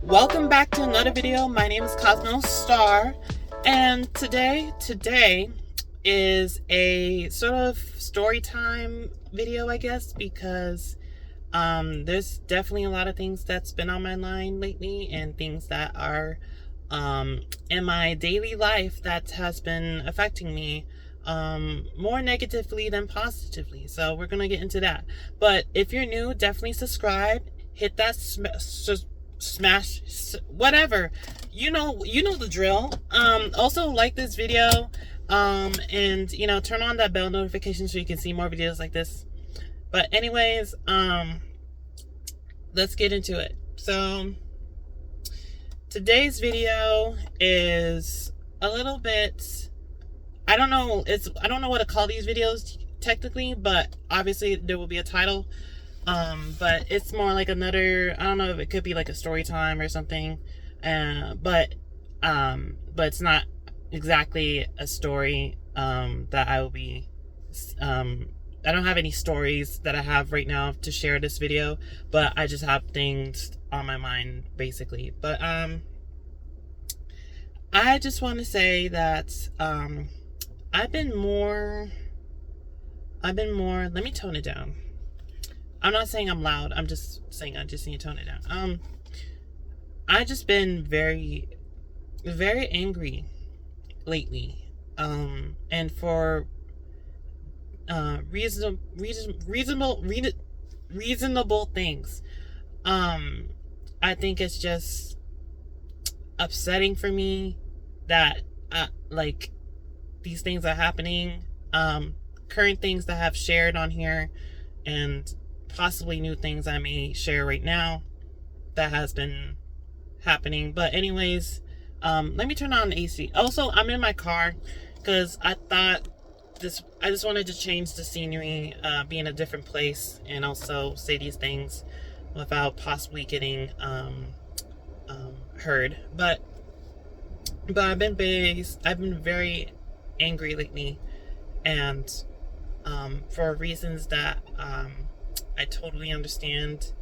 Welcome back to another video. My name is Cosmos Star, and today is a sort of story time video, I guess, because there's definitely a lot of things that's been on my mind lately, and things that are in my daily life that has been affecting me more negatively than positively. So we're gonna get into that. But if you're new, definitely subscribe. Hit that smash whatever, you know the drill. Also like this video, and turn on that bell notification so you can see more videos like this. But anyways, let's get into it. So today's video is a little bit, I don't know what to call these videos technically, but obviously there will be a title. But it's more like another, I don't know if it could be like a story time or something. But it's not exactly a story, that I will be, I don't have any stories that I have right now to share this video, but I just have things on my mind basically. But, I just want to say that, I've been more, let me tone it down. I'm not saying I'm loud. I'm just saying I just need to tone it down. I just been very, very angry lately. And for reasonable things. I think it's just upsetting for me that like these things are happening. Current things that I've shared on here, and possibly new things I may share right now that has been happening. But anyways, let me turn on the AC. Also, I'm in my car because I just wanted to change the scenery, be in a different place, and also say these things without possibly getting heard. But I've been very angry lately, and for reasons that I totally understand,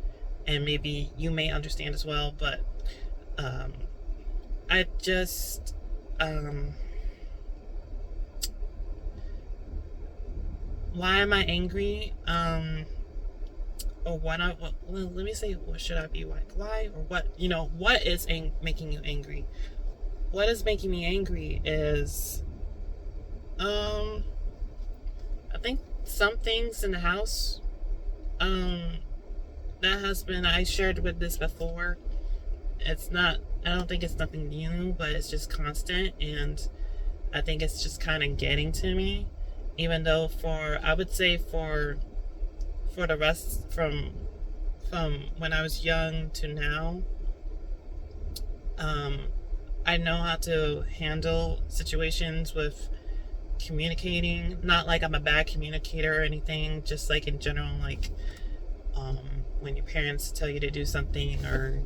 and maybe you may understand as well. But I just why am I angry? Or why not? Well, let me say, what should I be like? Why, or what? What is making you angry? What is making me angry is, I think some things in the house. That has been, I shared with this before. I don't think it's nothing new, but it's just constant, and I think it's just kind of getting to me. Even though I would say for the rest, from when I was young to now, I know how to handle situations with communicating. Not like I'm a bad communicator or anything, just like in general, like when your parents tell you to do something or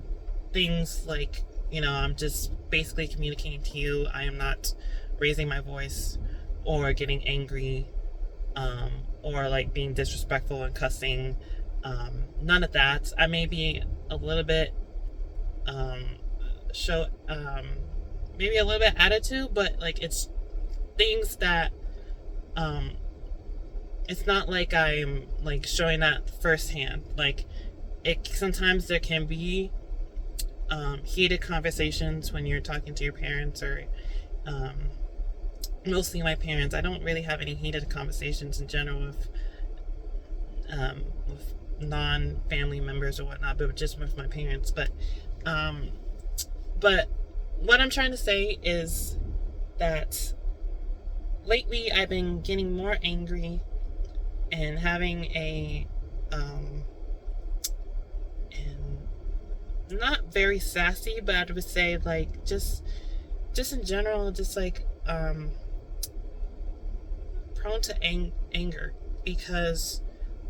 things, like, I'm just basically communicating to you. I am not raising my voice or getting angry, or like being disrespectful and cussing. None of that. I may be a little bit maybe a little bit attitude, but like it's things that it's not like I'm like showing that firsthand. Like, sometimes there can be heated conversations when you're talking to your parents, or mostly my parents. I don't really have any heated conversations in general with non-family members or whatnot, but just with my parents. But what I'm trying to say is that lately I've been getting more angry and having and not very sassy, but I would say like just in general, just like prone to anger, because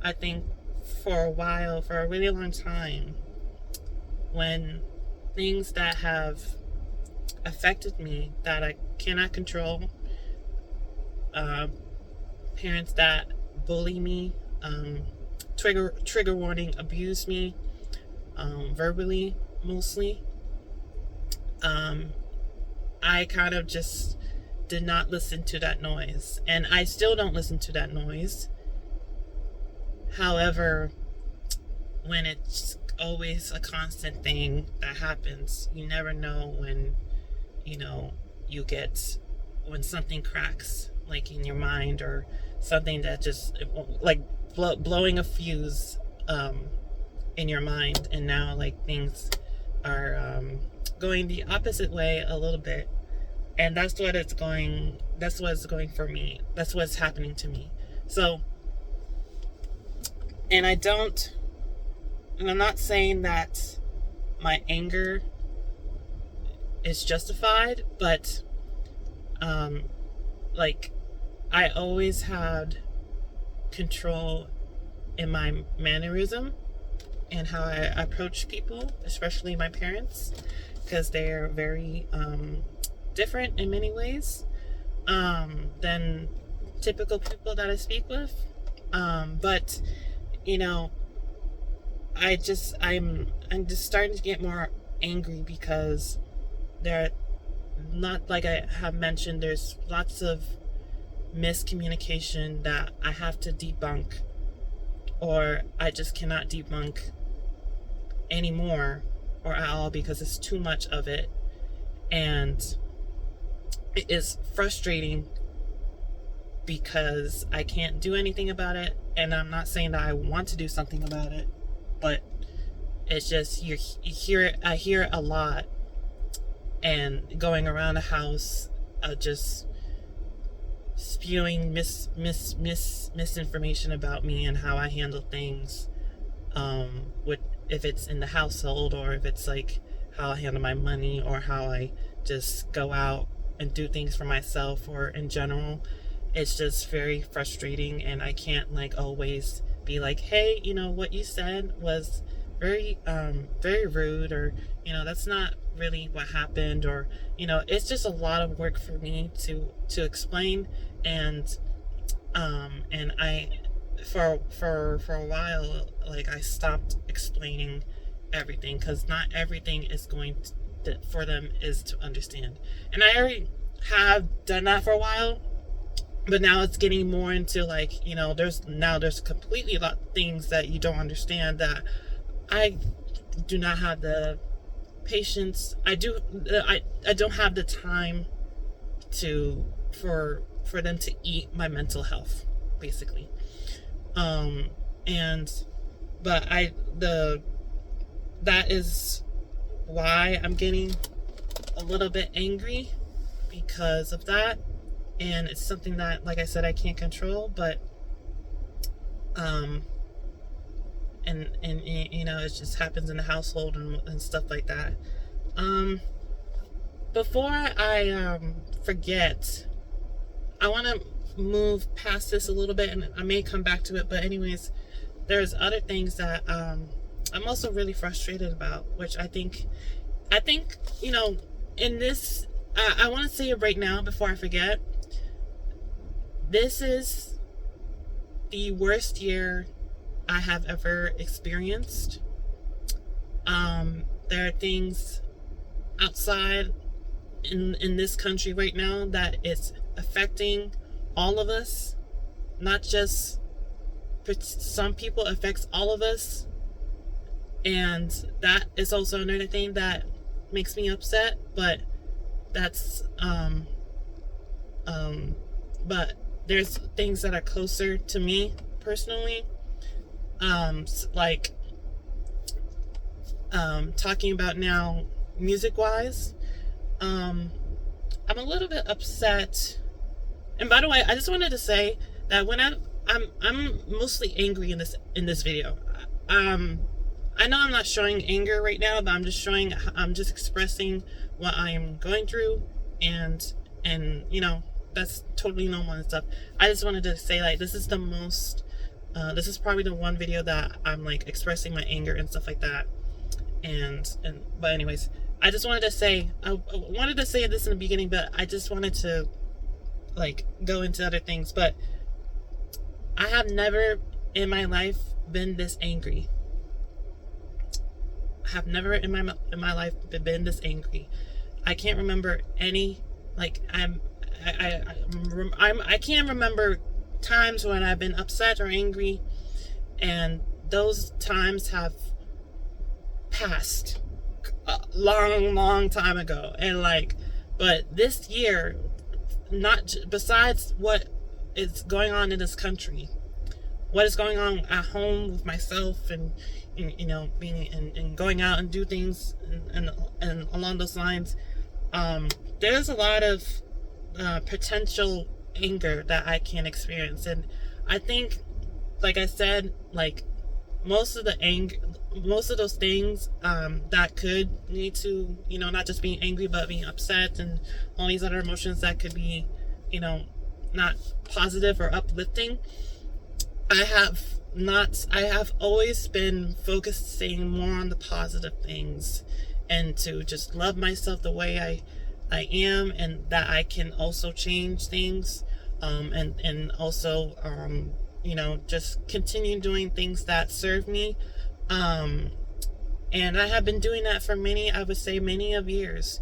I think for a really long time, when things that have affected me that I cannot control, parents that bully me, trigger warning, abuse me, verbally mostly, I kind of just did not listen to that noise, and I still don't listen to that noise. However, when it's always a constant thing that happens, you never know when, you get, when something cracks, like in your mind, or something that just, like blowing a fuse in your mind, and now like things are going the opposite way a little bit, and that's what's going for me. That's what's happening to me. So, and I'm not saying that my anger is justified, but like, I always had control in my mannerism and how I approach people, especially my parents, because they're very different in many ways than typical people that I speak with. But I'm just starting to get more angry because there, not like I have mentioned, there's lots of miscommunication that I have to debunk, or I just cannot debunk anymore or at all, because it's too much of it, and it is frustrating because I can't do anything about it. And I'm not saying that I want to do something about it, but it's just, I hear it a lot, and going around the house, just spewing misinformation about me and how I handle things, if it's in the household, or if it's like how I handle my money, or how I just go out and do things for myself, or in general. It's just very frustrating, and I can't like always be like, hey, what you said was very very rude, or that's not really what happened, or it's just a lot of work for me to explain. And I, for a while, like, I stopped explaining everything, because not everything is going to, for them is to understand. And I already have done that for a while, but now it's getting more into like, there's completely a lot of things that you don't understand, that I do not have the patience. I don't have the time for them to eat my mental health, basically. That is why I'm getting a little bit angry, because of that. And it's something that, like I said, I can't control, but and it just happens in the household and stuff like that. Before I forget, I want to move past this a little bit, and I may come back to it, but anyways, there's other things that I'm also really frustrated about, which I think in this, I want to say it right now before I forget. This is the worst year I have ever experienced. There are things outside in this country right now that it's affecting all of us, not just for some people, affects all of us. And that is also another thing that makes me upset, but that's but there's things that are closer to me personally, like talking about now music wise. I'm a little bit upset. And by the way, I just wanted to say that when I'm mostly angry in this video. I know I'm not showing anger right now, but I'm just expressing what I am going through, and that's totally normal and stuff. I just wanted to say, like, this is this is probably the one video that I'm like expressing my anger and stuff like that. But anyways, I just wanted to say, I wanted to say this in the beginning, but I just wanted to like go into other things. But I have never in my life been this angry. I have never in my life been this angry. I can't remember any, like, I can't remember times when I've been upset or angry, and those times have passed a long time ago. And like, but this year, not besides what is going on in this country, what is going on at home with myself, and being and going out and do things, and along those lines, there's a lot of potential anger that I can experience. And I think, like I said, like, most of the anger, most of those things that could lead to, not just being angry, but being upset and all these other emotions that could be, not positive or uplifting. I have always been focusing more on the positive things, and to just love myself the way I am, and that I can also change things, and also, just continue doing things that serve me. And I have been doing that for I would say many of years,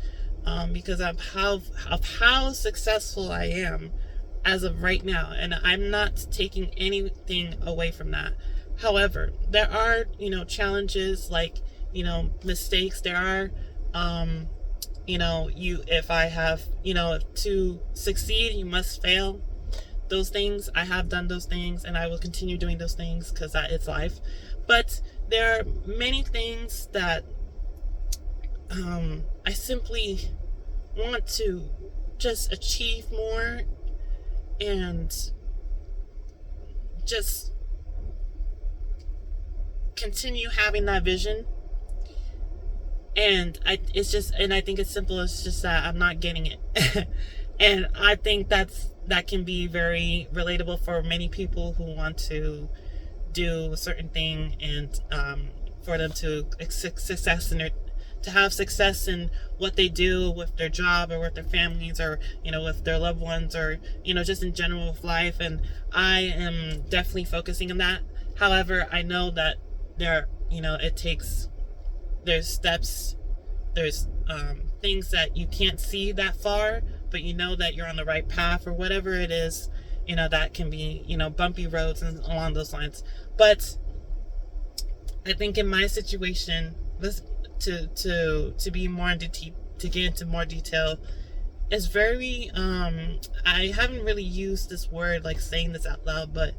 because of how successful I am as of right now, and I'm not taking anything away from that. However, there are, challenges, like, mistakes. There are, if I have, to succeed, you must fail. Those things, I have done those things, and I will continue doing those things, because that is life. But there are many things that I simply want to just achieve more, and just continue having that vision. And I think it's simple. It's just that I'm not getting it. And I think that can be very relatable for many people who want to do a certain thing, and for them to have success in what they do with their job, or with their families, or with their loved ones, or just in general with life. And I am definitely focusing on that. However, I know that there's steps, there's things that you can't see that far, but that you're on the right path, or whatever it is. That can be bumpy roads and along those lines. But I think in my situation, to be more to get into more detail, is very I haven't really used this word, like saying this out loud, but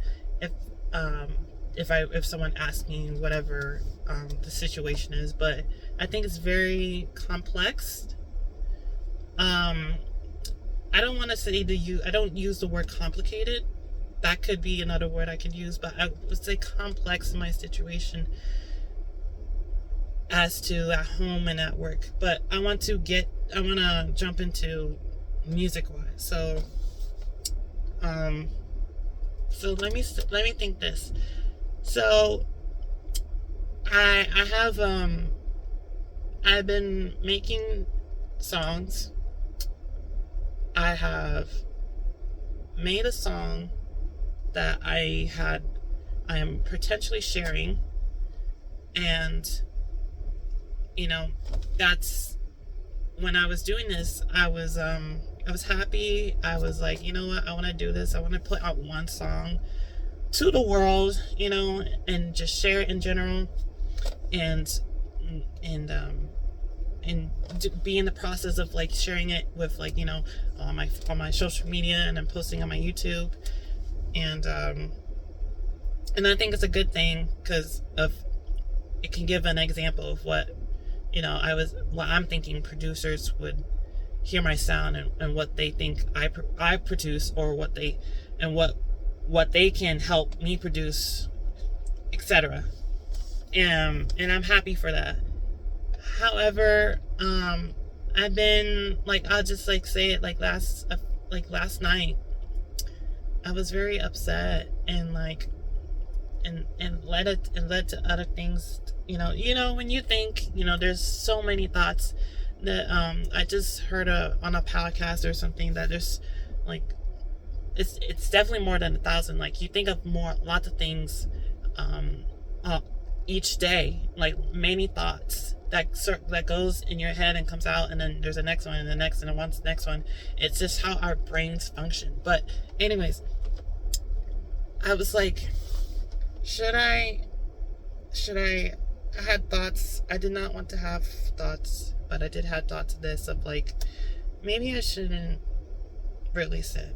if someone asks me whatever the situation is, but I think it's very complex. I don't want to say I don't use the word complicated. That could be another word I could use, but I would say complex in my situation, as to at home and at work. But I want to jump into music wise. So let me think this. So I have I've been making songs. I have made a song that I am potentially sharing, and that's when I was doing this, I was happy. I was like, what, I want to do this. I want to put out one song to the world, and just share it in general, and be in the process of like sharing it with, like, on my social media, and I'm posting on my YouTube, and I think it's a good thing, because it can give an example of what I'm thinking producers would hear my sound, and what they think I produce, or what they can help me produce, etc. And I'm happy for that. However, I've been, like, I'll just like say it, like last night, I was very upset, and like, and led to other things. When you think, there's so many thoughts that I just heard on a podcast or something, that there's like, it's definitely more than 1,000. Like, you think of lots of things each day, like many thoughts that goes in your head and comes out, and then there's the next one and the next and the next one. It's just how our brains function. But anyways, I was like, should I I had thoughts. I did not want to have thoughts, but I did have thoughts of this, of like, maybe I shouldn't release it.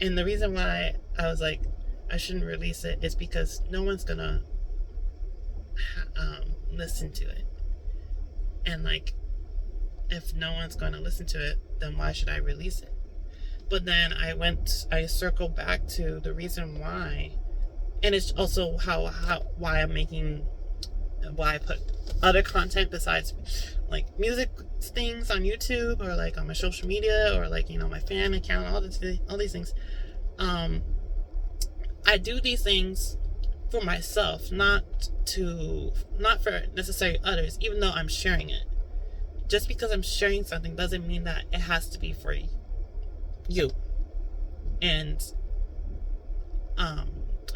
And the reason why I was like, I shouldn't release it is because no one's gonna listen to it. And like, if no one's going to listen to it, then why should I release it? But then I circled back to the reason why, and it's also why I put other content besides like music things on YouTube, or like on my social media, or like, my fan account, all these things. I do these things for myself, not for necessarily others, even though I'm sharing it. Just because I'm sharing something doesn't mean that it has to be for you. And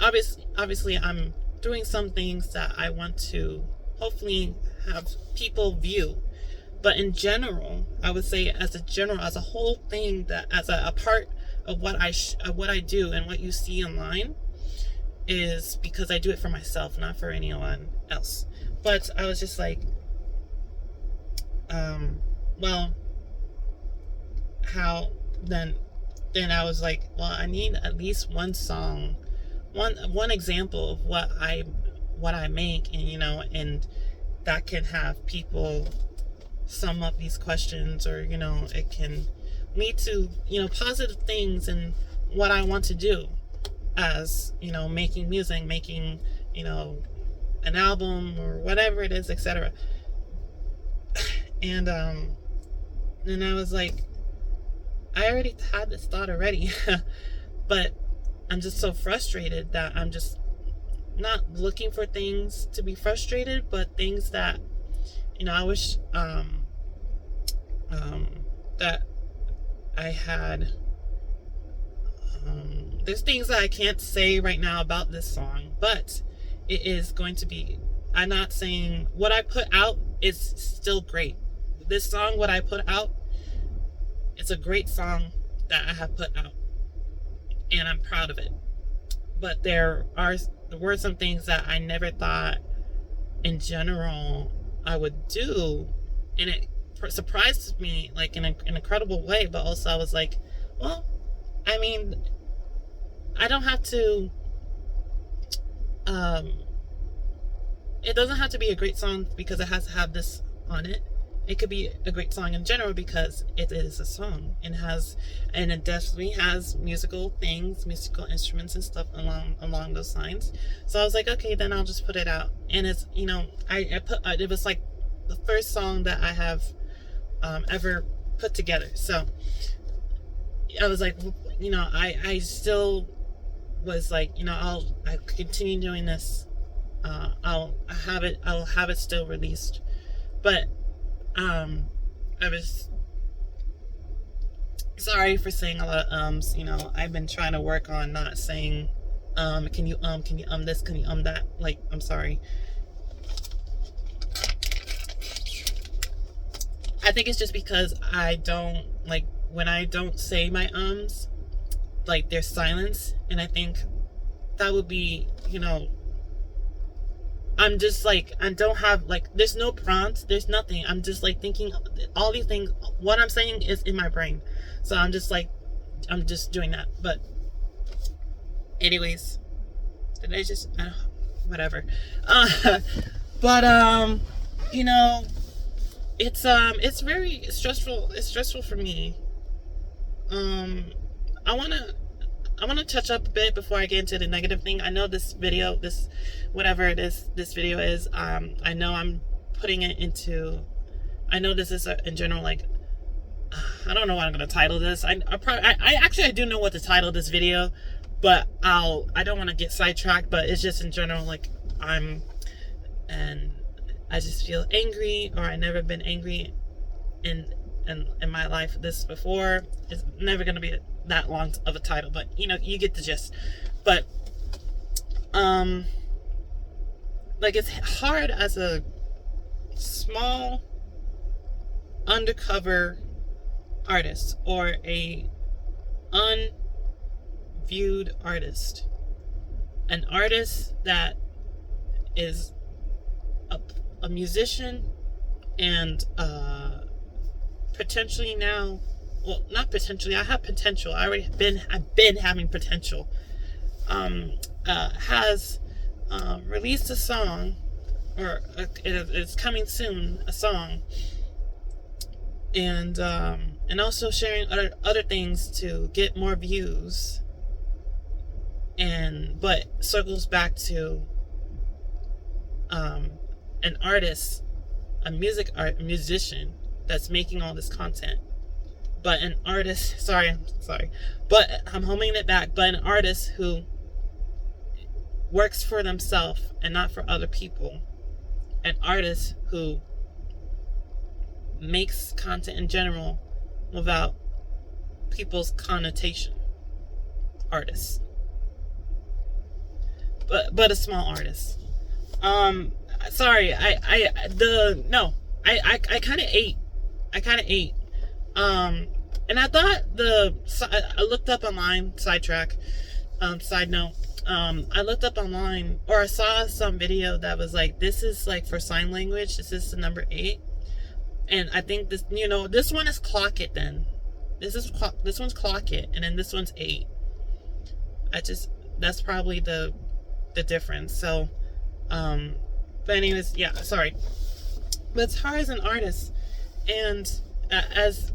obviously I'm doing some things that I want to hopefully have people view. But in general, I would say as a whole thing, that as a part of what I do and what you see online, is because I do it for myself, not for anyone else. But I was just like, well, how then I was like, well, I need at least one song, one example of what I make, and and that can have people sum up these questions, or it can lead to positive things in what I want to do, as making music, making an album, or whatever it is, etc. And then I was like, I already had this thought already. But I'm just so frustrated that I'm just not looking for things to be frustrated, but things that I wish that I had. There's things that I can't say right now about this song, but it is going to be, I'm not saying what I put out is still great. This song, what I put out, it's a great song that I have put out, and I'm proud of it. But there were some things that I never thought in general I would do, and it surprised me like in an incredible way. But also I was like, well, I mean, I don't have to, it doesn't have to be a great song because it has to have this on it. It could be a great song in general because it is a song, and it definitely has musical things, musical instruments and stuff along those lines. So I was like, okay, then I'll just put it out. And it's, it was like the first song that I have ever put together. So I was like, I still was like, I'll continue doing this. I'll have it still released. But I was sorry for saying a lot of ums. I've been trying to work on not saying can you this, can you that. Like, I'm sorry. I think it's just because I don't like when I don't say my ums, like there's silence, and I think that would be, I'm just like, I don't have like, there's no prompts, there's nothing. I'm just like thinking all these things. What I'm saying is in my brain, so I'm just doing that. But anyways, did I just whatever? But it's very stressful. It's stressful for me. I want to touch up a bit before I get into the negative thing. I know this video, this video is, I know I'm putting it into, I know this is in general, like, I don't know what I'm going to title this. I do know what to title this video, but I don't want to get sidetracked, but it's just in general, like, and I just feel angry, or I never been angry in my life this before. It's never going to be that long of a title, but you get the gist. But like, it's hard as a small undercover artist or a unviewed artist, an artist that is a musician and potentially now, well, not potentially, I have potential, I've been having potential, has released a song, or it's coming soon, a song, and also sharing other things to get more views, but circles back to an artist, a musician that's making all this content, but an artist, sorry, but I'm holding it back, but an artist who works for themselves and not for other people, an artist who makes content in general without people's connotation, artists, but a small artist. Sorry, I kind of ate. And I thought I looked up online, sidetrack, side note, I looked up online, or I saw some video that was like, this is like for sign language, this is the number 8. And I think this, this one is clock it then. This one's clock it, and then this one's 8. That's probably the difference. So, but anyways, yeah, sorry. But it's hard as an artist, and as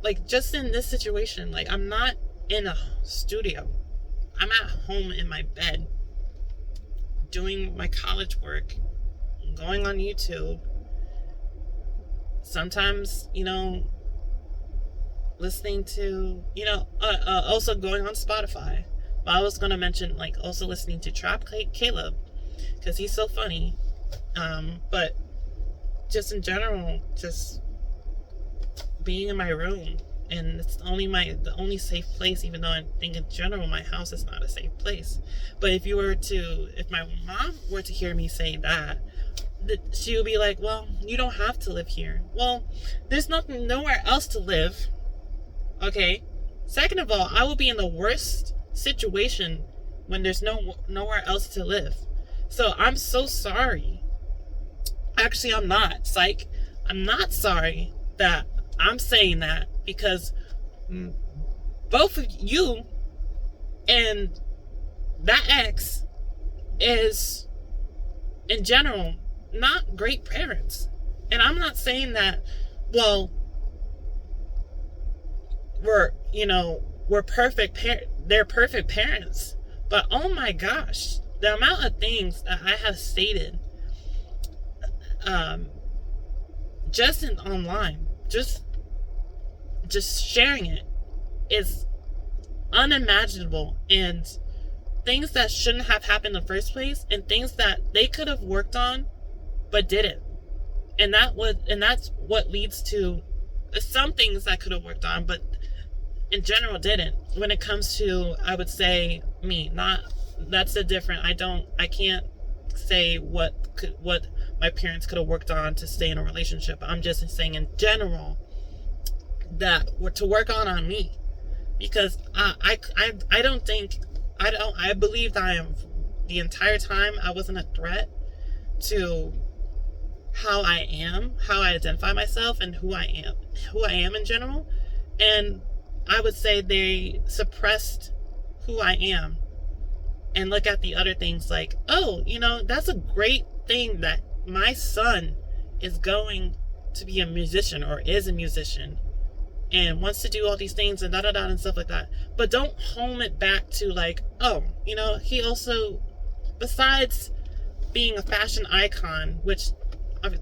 like, just in this situation, like, I'm not in a studio. I'm at home in my bed doing my college work, going on YouTube, sometimes, listening to, also going on Spotify. But I was going to mention, like, also listening to Trap Caleb, because he's so funny. But just in general, just being in my room, and it's the only safe place, even though I think in general my house is not a safe place. But if my mom were to hear me say that, she would be like, well, you don't have to live here. Well, there's nowhere else to live. Okay. Second of all, I will be in the worst situation when there's nowhere else to live. So I'm so sorry. Actually, I'm not. Psych. I'm not sorry that I'm saying that, because both of you and that ex is, in general, not great parents. And I'm not saying that, well, we're perfect they're perfect parents. But oh my gosh, the amount of things that I have stated just online, just sharing it, is unimaginable, and things that shouldn't have happened in the first place, and things that they could have worked on but didn't. And that's what leads to some things that could have worked on but in general didn't. When it comes to, I would say, me, that's the different. I can't say what my parents could have worked on to stay in a relationship. I'm just saying in general that to work on me, because I believe that I am, the entire time, I wasn't a threat to how I am, how I identify myself, and who I am in general. And I would say they suppressed who I am and look at the other things like, oh, that's a great thing that my son is going to be a musician, or is a musician, and wants to do all these things and da-da-da and stuff like that. But don't home it back to like, oh, he also, besides being a fashion icon, which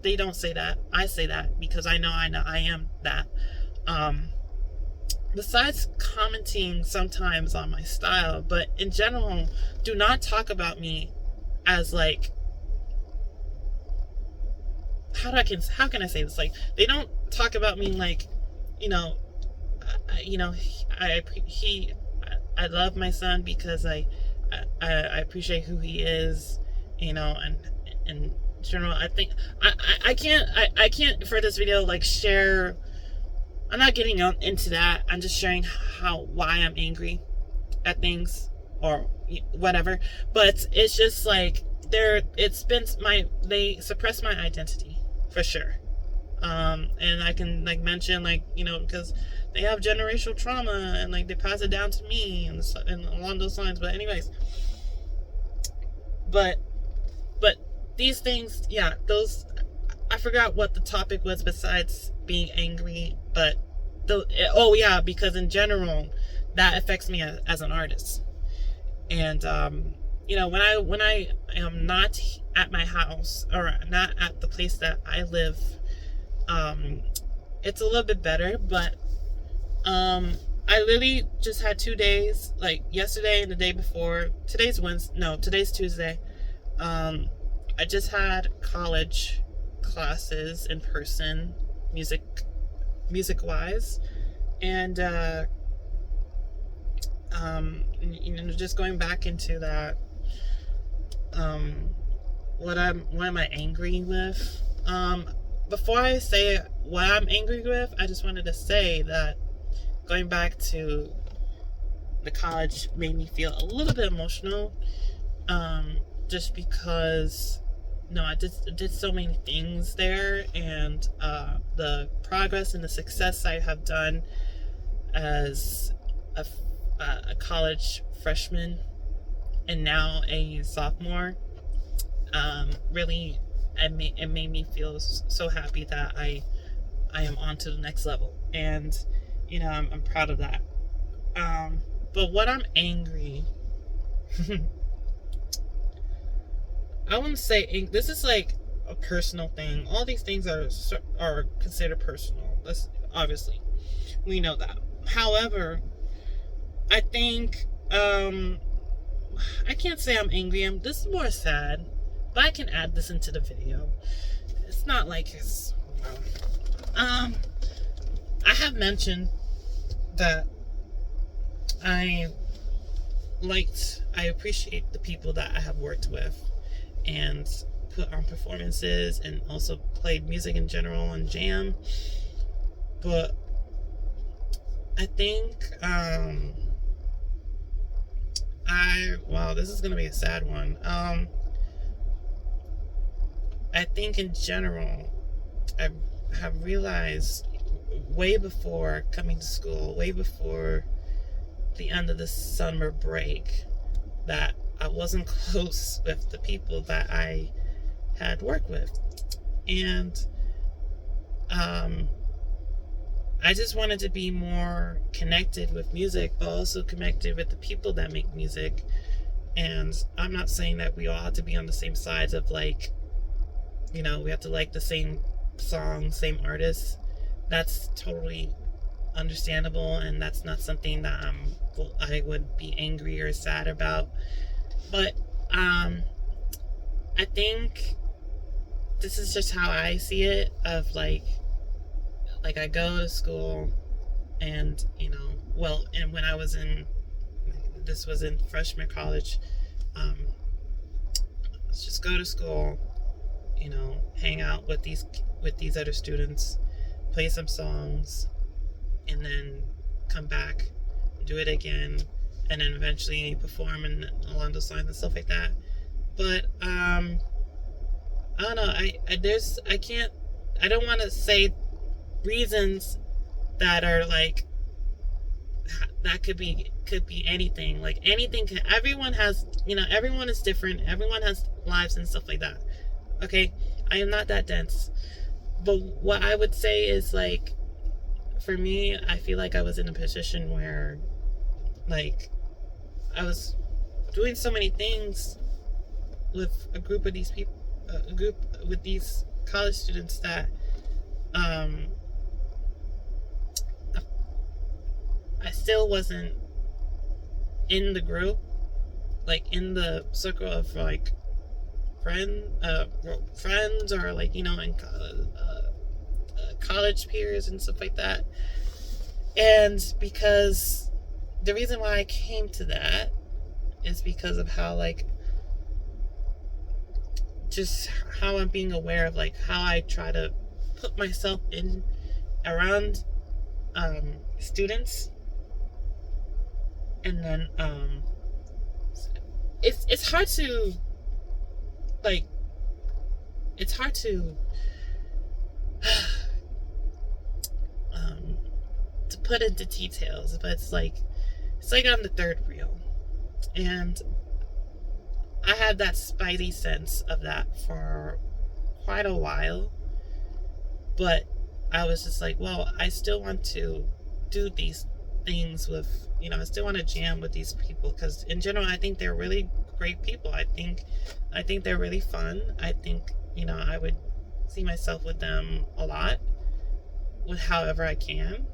they don't say that, I say that because I know I am that. Besides commenting sometimes on my style, but in general, do not talk about me as like, how can I say this? Like, they don't talk about me like, I love my son because I appreciate who he is, and in general, I think I can't for this video like share. I'm not getting into that. I'm just sharing why I'm angry at things or whatever. But it's just like they suppress my identity for sure. And I can like mention like because they have generational trauma and like they pass it down to me and along those lines. But anyways, but these things, yeah, those, I forgot what the topic was besides being angry, but because in general that affects me as an artist. And when I am not at my house or not at the place that I live, it's a little bit better. But I literally just had 2 days, like yesterday and the day before. Today's Tuesday. I just had college classes in person, music wise, and just going back into that, what am I angry with? Before I say what I'm angry with, I just wanted to say that going back to the college made me feel a little bit emotional, just because I did so many things there, and the progress and the success I have done as a college freshman and now a sophomore, really it made me feel so happy that I am on to the next level, and I'm proud of that. But what I'm angry I wouldn't say this is like a personal thing. All these things are considered personal. That's obviously, we know that. However, I think I can't say I'm angry. This is more sad, but I can add this into the video. It's not like it's I have mentioned that I appreciate the people that I have worked with and put on performances and also played music in general and jam. But I think this is gonna be a sad one. I think in general I have realized way before coming to school, way before the end of the summer break, that I wasn't close with the people that I had worked with. And I just wanted to be more connected with music, but also connected with the people that make music. And I'm not saying that we all have to be on the same sides of like, we have to like the same song, same artists. That's totally understandable, and that's not something that I would be angry or sad about. But I think this is just how I see it, of like I go to school and and when I was this was in freshman college, let's just go to school, hang out with these other students, play some songs, and then come back, do it again, and then eventually perform and along those lines and stuff like that. But I don't know. I don't want to say reasons that are like that could be anything. Like anything can. Everyone has, everyone is different. Everyone has lives and stuff like that. Okay, I am not that dense. But what I would say is like, for me, I feel like I was in a position where, like, I was doing so many things with a group of these people, with these college students that, I still wasn't in the group, like in the circle of like friends or like in college peers and stuff like that. And because the reason why I came to that is because of how like just how I'm being aware of like how I try to put myself in around students, and then it's hard to like it's hard to put into details, but it's like on the third reel, and I had that spidey sense of that for quite a while, but I was just like, well, I still want to do these things with, I still want to jam with these people, because in general, I think they're really great people. I think they're really fun. I think, I would see myself with them a lot, with however I can.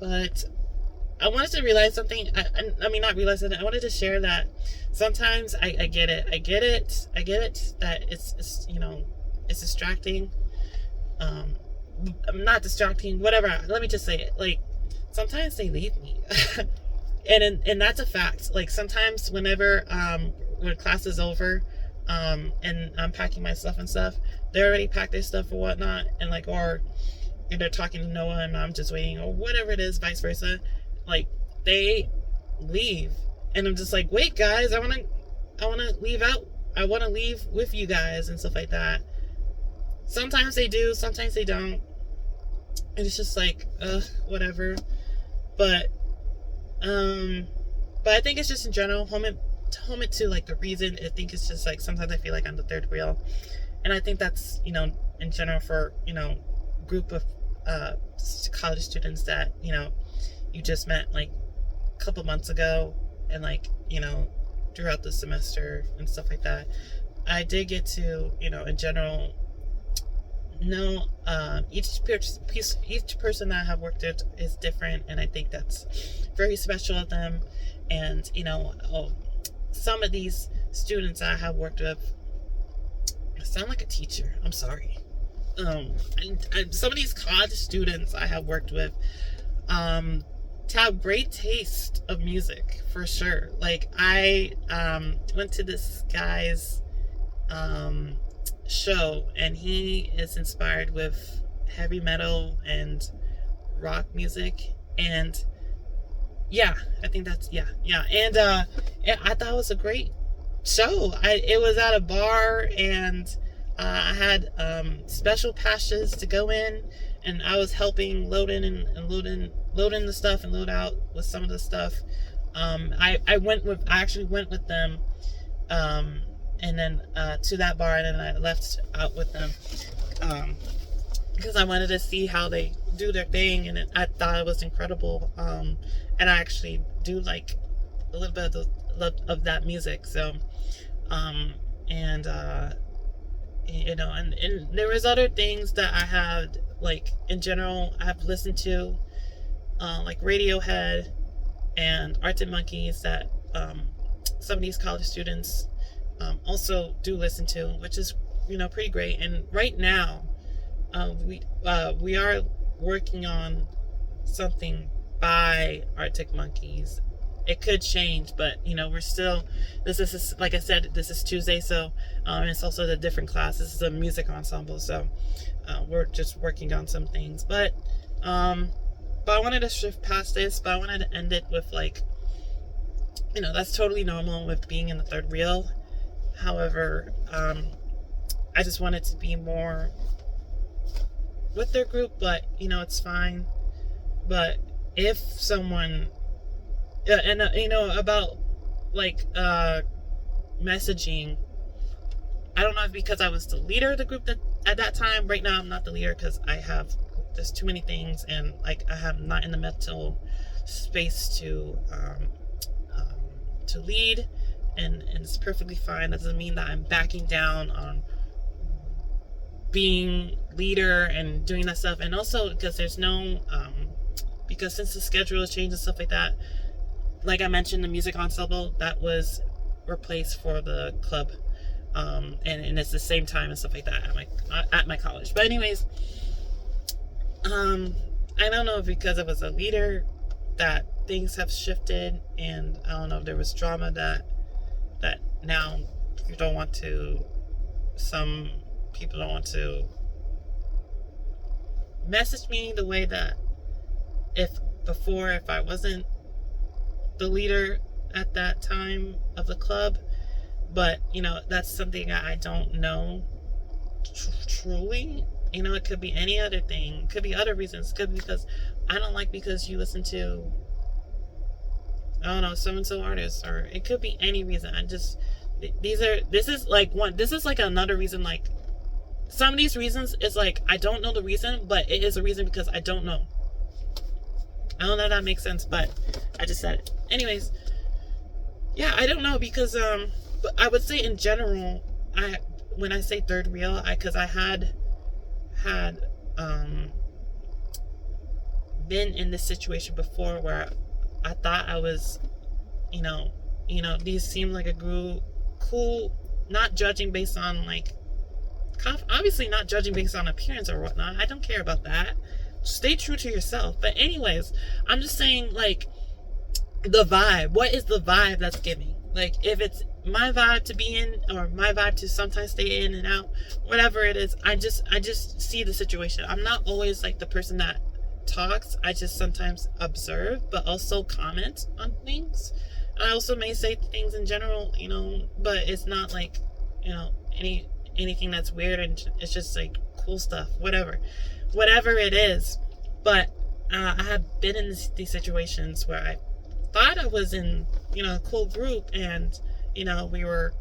But I wanted to realize something. I mean, not realize it. I wanted to share that sometimes I get it. I get it that it's it's distracting. Not distracting, whatever. Let me just say it. Like, sometimes they leave me. and that's a fact. Like, sometimes whenever when class is over, and I'm packing my stuff and stuff, they already packed their stuff or whatnot, and like, or they're talking to Noah and I'm just waiting, or whatever it is, vice versa. Like, they leave, and I'm just like, wait, guys, I want to leave out. I want to leave with you guys and stuff like that. Sometimes they do, sometimes they don't. And it's just like, whatever. But I think it's just in general, home it to like the reason. I think it's just like sometimes I feel like I'm the third wheel, and I think that's in general for group of college students that you just met like a couple months ago, and like throughout the semester and stuff like that. I did get to in general know each person that I have worked with is different, and I think that's very special of them. And some of these students I have worked with, I sound like a teacher, I'm sorry. Some of these college students I have worked with have great taste of music, for sure. Like, I went to this guy's show, and he is inspired with heavy metal and rock music, and I think that's and I thought it was a great show. It was at a bar, and I had special passes to go in, and I was helping load in and load in the stuff and load out with some of the stuff. I actually went with them, and then to that bar, and then I left out with them because I wanted to see how they do their thing, and I thought it was incredible. And I actually do like a little bit of that music. So, and there was other things that I had, like, in general, I have listened to, like Radiohead and Arctic Monkeys, that some of these college students also do listen to, which is pretty great. And right now we are working on something by Arctic Monkeys. It could change, but we're still, this is, like I said, this is Tuesday, so it's also a different class. This is a music ensemble, so we're just working on some things, but I wanted to shift past this, but I wanted to end it with, like, that's totally normal with being in the third reel. However, I just wanted to be more with their group, but it's fine. But if someone about, like, messaging, I don't know if because I was the leader of the group at that time. Right now I'm not the leader because there's too many things, and like I have not in the mental space to lead, and it's perfectly fine. That doesn't mean that I'm backing down on being leader and doing that stuff. And also because there's no because since the schedule has changed and stuff like that, like I mentioned, the music ensemble that was replaced for the club, and it's the same time and stuff like that at my college. But anyways, I don't know if because I was a leader that things have shifted, and I don't know if there was drama that now you don't want to, some people don't want to message me the way that if I wasn't the leader at that time of the club. But that's something I don't know truly. It could be any other thing, it could be other reasons, it could be because I don't like because you listen to, I don't know, so and so artists, or it could be any reason. This is like another reason. Like, some of these reasons is like, I don't know the reason, but it is a reason because I don't know. I don't know if that makes sense, but I just said it. Anyways, yeah, I don't know, because but I would say in general, when I say third wheel, because I had been in this situation before where I thought I was, these seemed like a group, cool, not judging based on like, obviously not judging based on appearance or whatnot. I don't care about that. Stay true to yourself. But anyways, I'm just saying, like, the vibe. What is the vibe that's giving? Like, if it's my vibe to be in, or my vibe to sometimes stay in and out, whatever it is, I just see the situation. I'm not always like the person that talks. I just sometimes observe, but also comment on things. I also may say things in general, but it's not like, anything that's weird, and it's just like cool stuff, whatever it is. But I have been in these situations where I thought I was in, a cool group, and we were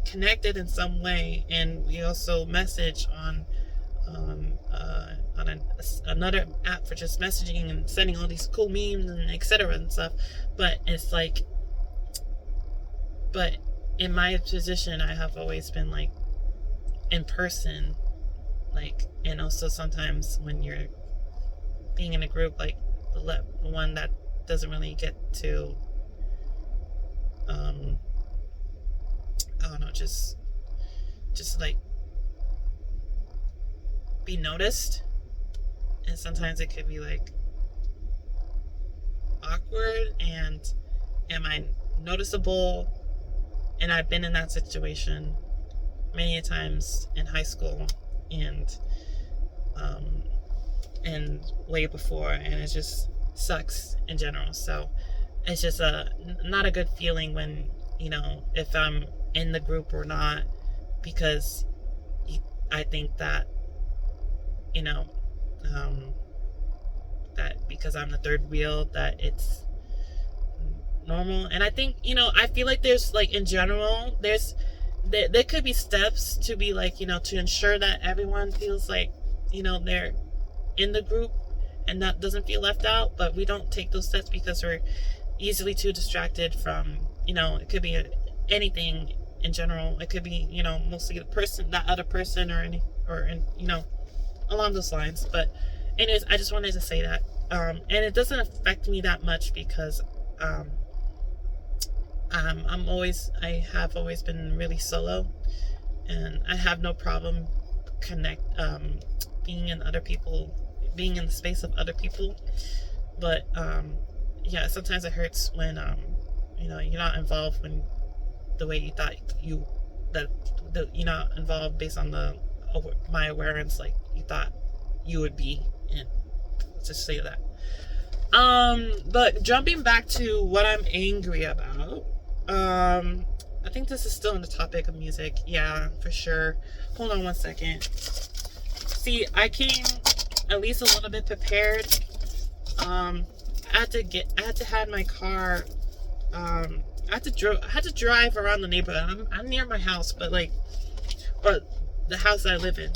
connected in some way, and we also message on another app for just messaging and sending all these cool memes and etc. and stuff. But it's like, but in my position, I have always been like in person, like, and also sometimes when you're being in a group, like the one that doesn't really get to I don't know, just like be noticed, and sometimes it could be like awkward, and am I noticeable? And I've been in that situation many times in high school and way before, and it just sucks in general. So it's just not a good feeling when, if I'm in the group or not, because I think that, that because I'm the third wheel, that it's normal. And I think, I feel like there's, like, in general, there could be steps to be like, to ensure that everyone feels like, they're in the group and that doesn't feel left out. But we don't take those steps because we're easily too distracted from, it could be anything in general. It could be, mostly that other person, or along those lines. But anyways, I just wanted to say that. And it doesn't affect me that much because I have always been really solo, and I have no problem being in the space of other people. But yeah, sometimes it hurts when you're not involved when the way you thought you're not involved based on my awareness, like you thought you would be. And let's just say that. But jumping back to what I'm angry about, I think this is still on the topic of music. Yeah, for sure. Hold on one second. See, I came at least a little bit prepared. I had to have my car. I had to drive around the neighborhood. I'm near my house, but or the house I live in.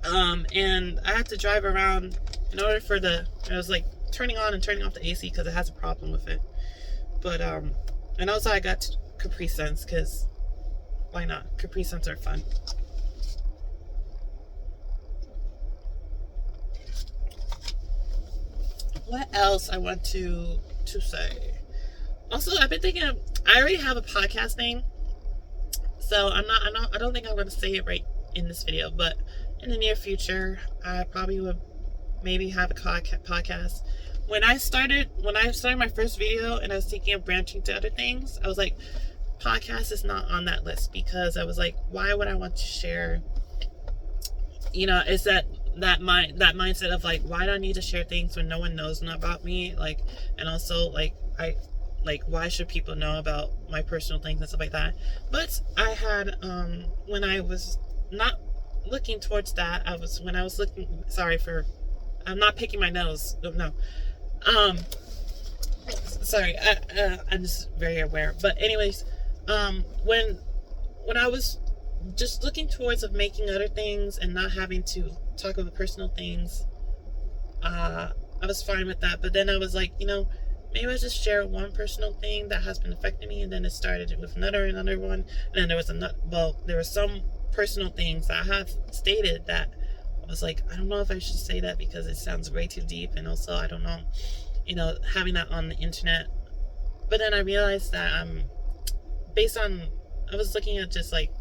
And I had to drive around in order for I was like turning on and turning off the AC because it has a problem with it. But and also I got Capri Suns because why not? Capri Suns are fun. What else I want to say? Also, I've been thinking I already have a podcast name, so I don't think I'm going to say it right in this video, but in the near future, I probably would maybe have a podcast. When I started my first video and I was thinking of branching to other things, I was like, podcast is not on that list because I was like, why would I want to share? It's that mindset of like, why do I need to share things when no one knows about me? Like, and also why should people know about my personal things and stuff like that? But I had when I was not looking towards that, when I was looking. Sorry for, I'm not picking my nose. No, sorry. I'm just very aware. But anyways, when I was just looking towards of making other things and not having to talk about personal things, I was fine with that. But then I was like, maybe I'll just share one personal thing that has been affecting me, and then it started with another one, and then there were some personal things that I have stated that I was like, I don't know if I should say that because it sounds way too deep, and also I don't know, having that on the internet. But then I realized that I was looking at just like,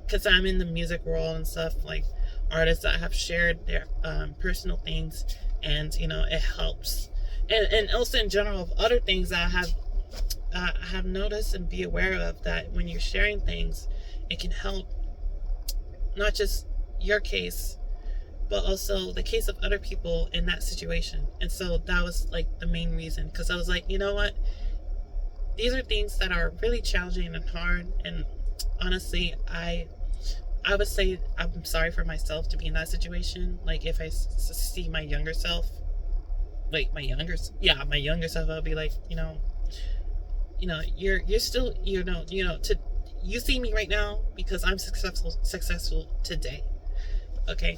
because I'm in the music world and stuff, like artists that have shared their personal things, and it helps, and also in general of other things that I have noticed and be aware of, that when you're sharing things, it can help not just your case, but also the case of other people in that situation. And so that was like the main reason, because I was like, you know what, these are things that are really challenging and hard, and honestly, I would say I'm sorry for myself to be in that situation. Like, if I see my younger self, my younger self, I'll be like, you're still, you see me right now because I'm successful today. Okay.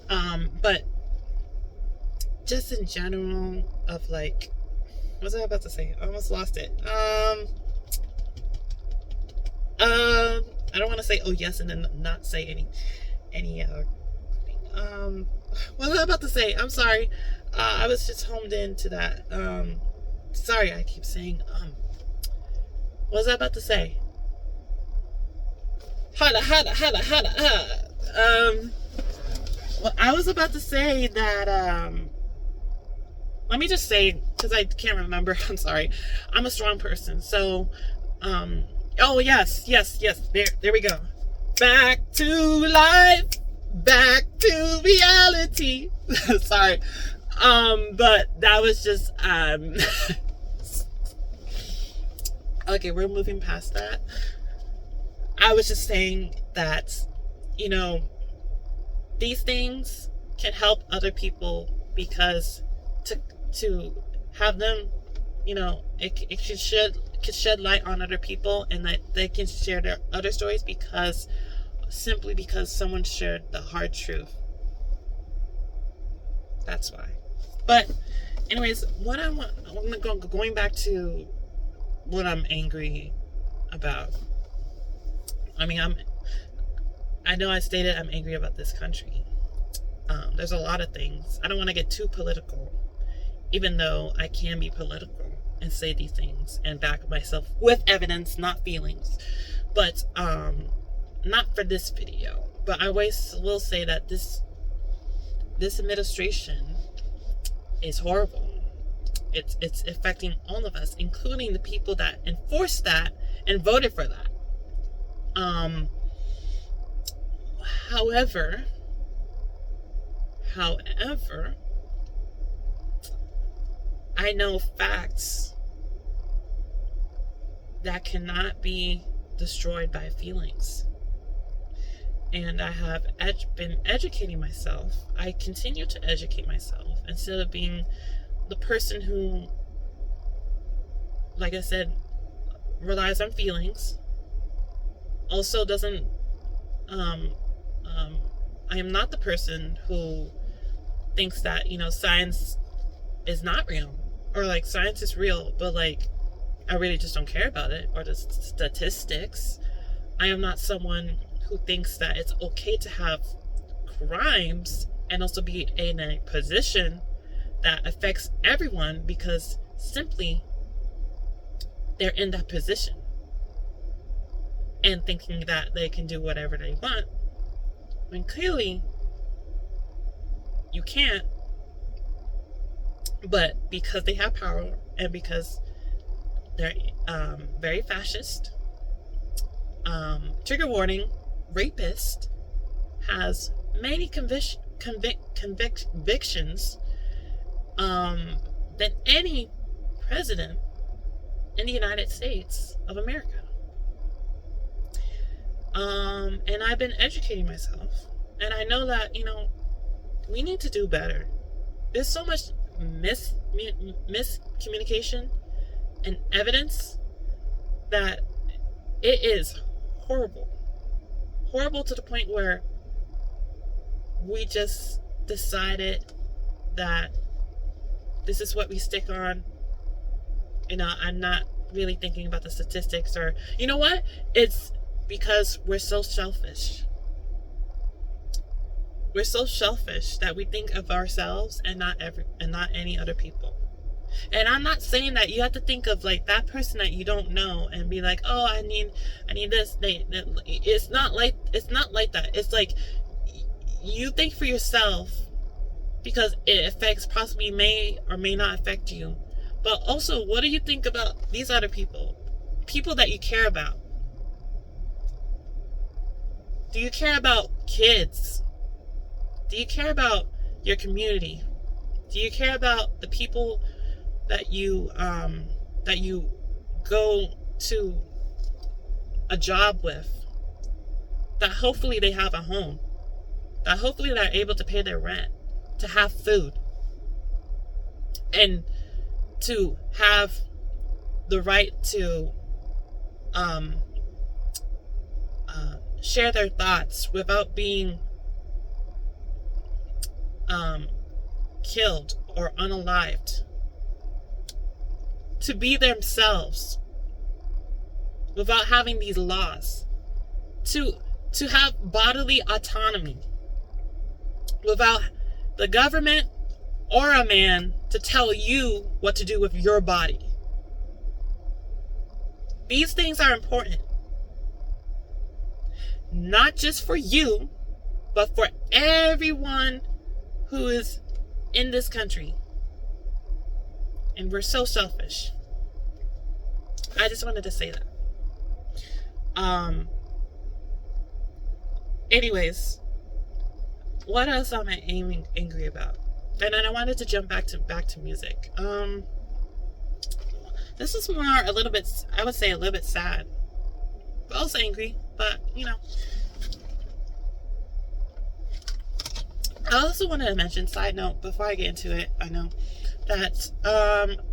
But just in general of like, what was I about to say? I almost lost it. I don't want to say, oh yes, and then not say any what was I about to say? I'm sorry. I was just homed into that. Sorry, I keep saying, what was I about to say? Well, I was about to say that, let me just say, because I can't remember, I'm sorry. I'm a strong person, so, oh, yes, there we go. Back to life, back to reality. Sorry. But that was just, okay, we're moving past that. I was just saying that, these things can help other people, because to have them, it could shed light on other people, and that they can share their other stories simply because someone shared the hard truth. That's why. But anyways, going back to what I'm angry about. I know I stated I'm angry about this country. There's a lot of things. I don't want to get too political, even though I can be political and say these things and back myself with evidence, not feelings. But not for this video. But I always will say that this administration is horrible. It's affecting all of us, including the people that enforced that and voted for that. However, I know facts that cannot be destroyed by feelings. And I have been educating myself. I continue to educate myself instead of being the person who, like I said, relies on feelings. Also doesn't, I am not the person who thinks that, science is not real, or like science is real, but like I really just don't care about it, or the statistics. I am not someone who thinks that it's okay to have crimes and also be in a position that affects everyone because simply they're in that position and thinking that they can do whatever they want, when clearly you can't. But because they have power, and because they're very fascist. Trigger warning, rapist, has many convictions than any president in the United States of America. And I've been educating myself, and I know that, we need to do better. There's so much miscommunication and evidence that it is horrible to the point where we just decided that this is what we stick on. I'm not really thinking about the statistics, or you know what? It's because we're so selfish. We're so selfish that we think of ourselves and not any other people. And I'm not saying that you have to think of like that person that you don't know and be like, oh, I need this. It's not like that. It's like you think for yourself because it affects, possibly may or may not affect you. But also, what do you think about these other people that you care about? Do you care about kids? Do you care about your community? Do you care about the people that you go to a job with? That hopefully they have a home. That hopefully they're able to pay their rent, to have food, and to have the right to share their thoughts without being killed or unalived, to be themselves without having these laws, to have bodily autonomy without the government or a man to tell you what to do with your body. These things are important, not just for you, but for everyone who is in this country. And we're so selfish. I just wanted to say that. Anyways, what else am I angry about? And then I wanted to jump back to music. This is more a little bit, I would say a little bit sad, but also angry. But I also wanted to mention, side note, before I get into it, I know that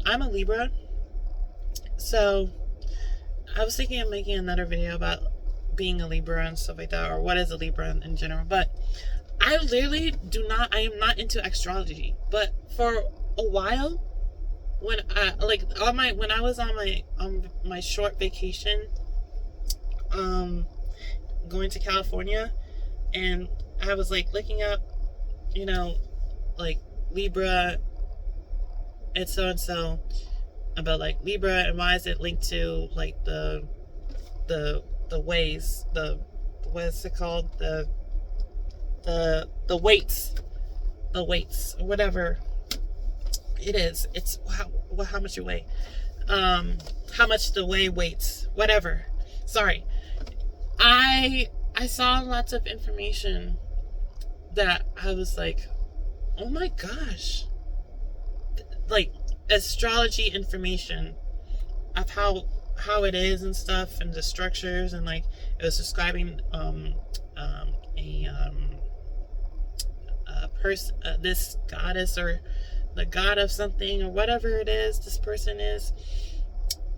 I'm a Libra. So I was thinking of making another video about being a Libra and stuff like that, or what is a Libra in general. But I literally I am not into astrology. But for a while, when I was on my short vacation, going to California, and I was like looking up, like Libra and so about like Libra and why is it linked to like the ways, what is it called, the weights, or whatever it is. It's how much you weigh, how much the weights, whatever. Sorry, I saw lots of information that I was like, oh my gosh, like astrology information of how it is and stuff, and the structures, and like it was describing a person, this goddess or the god of something or whatever it is this person is,